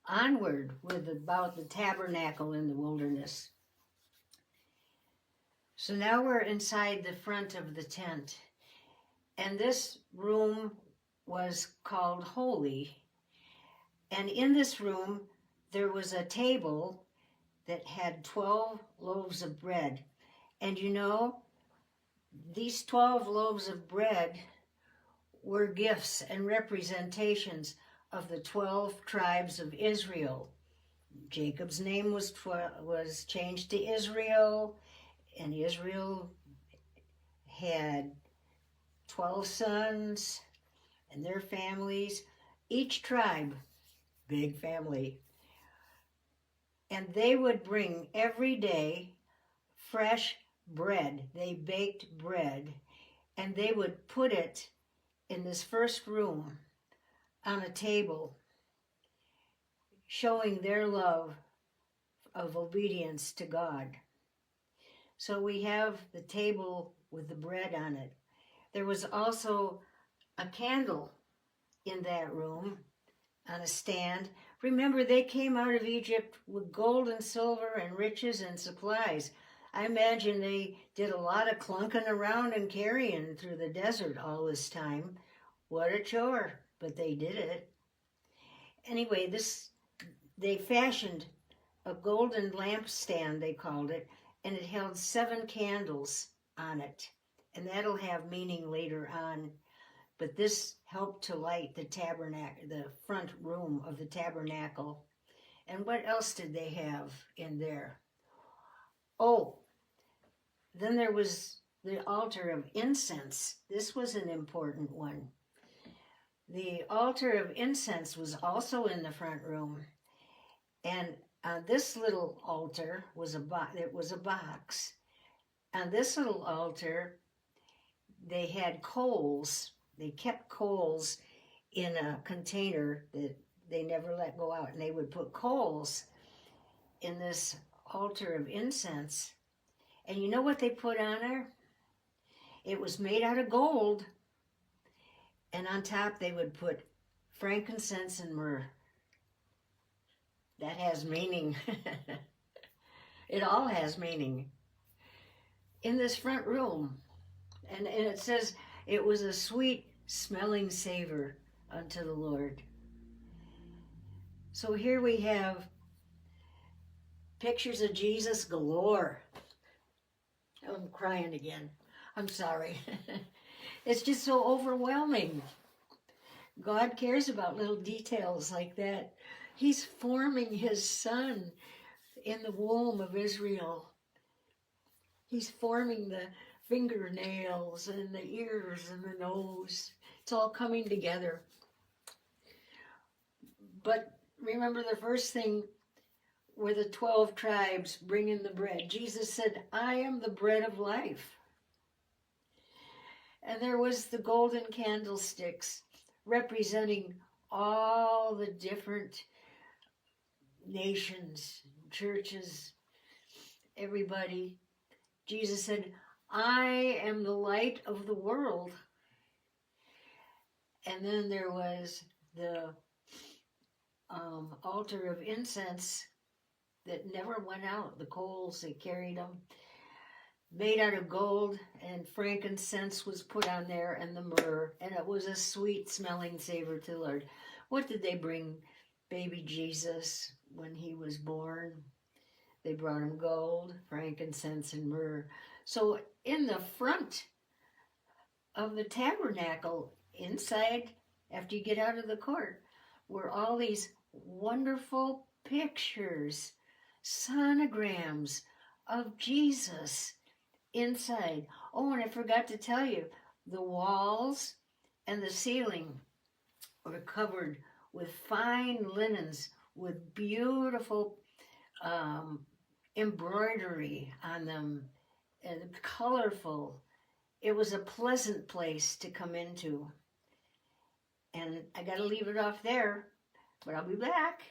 onward with about the tabernacle in the wilderness. So now we're inside the front of the tent. And this room was called Holy. And in this room, there was a table that had 12 loaves of bread. And you know, these 12 loaves of bread were gifts and representations of the 12 tribes of Israel. Jacob's name was changed to Israel, and Israel had 12 sons and their families, each tribe, big family. And they would bring every day fresh bread. They baked bread, and they would put it in this first room on a table, showing their love of obedience to God. So we have the table with the bread on it. There was also a candle in that room on a stand. Remember, they came out of Egypt with gold and silver and riches and supplies. I imagine they did a lot of clunking around and carrying through the desert all this time. What a chore, but they did it. Anyway, they fashioned a golden lampstand, they called it, and it held 7 candles on it. And that'll have meaning later on. But this helped to light the tabernacle, the front room of the tabernacle. And what else did they have in there? Oh, then there was the altar of incense. This was an important one. The altar of incense was also in the front room. And on this little altar was it was a box. On this little altar, they had coals. They kept coals in a container that they never let go out. And they would put coals in this altar of incense. And you know what they put on there? It was made out of gold. And on top they would put frankincense and myrrh. That has meaning. It all has meaning. In this front room. And it says it was a sweet smelling savor unto the Lord. So here we have pictures of Jesus galore. I'm crying again. I'm sorry. It's just so overwhelming. God cares about little details like that. He's forming his son in the womb of Israel. He's forming the fingernails and the ears and the nose. It's all coming together. But remember the first thing were the 12 tribes bringing the bread. Jesus said, I am the bread of life. And there was the golden candlesticks representing all the different nations, churches, everybody. Jesus said, I am the light of the world. And then there was the altar of incense that never went out. The coals, they carried them, made out of gold, and frankincense was put on there, and the myrrh, and it was a sweet smelling savor to the Lord. What did they bring baby Jesus when he was born? They brought him gold, frankincense, and myrrh. So in the front of the tabernacle, inside, after you get out of the court, were all these wonderful pictures, sonograms of Jesus inside. Oh, and I forgot to tell you, the walls and the ceiling were covered with fine linens with beautiful embroidery on them, and colorful. It was a pleasant place to come into. And I got to leave it off there, but I'll be back.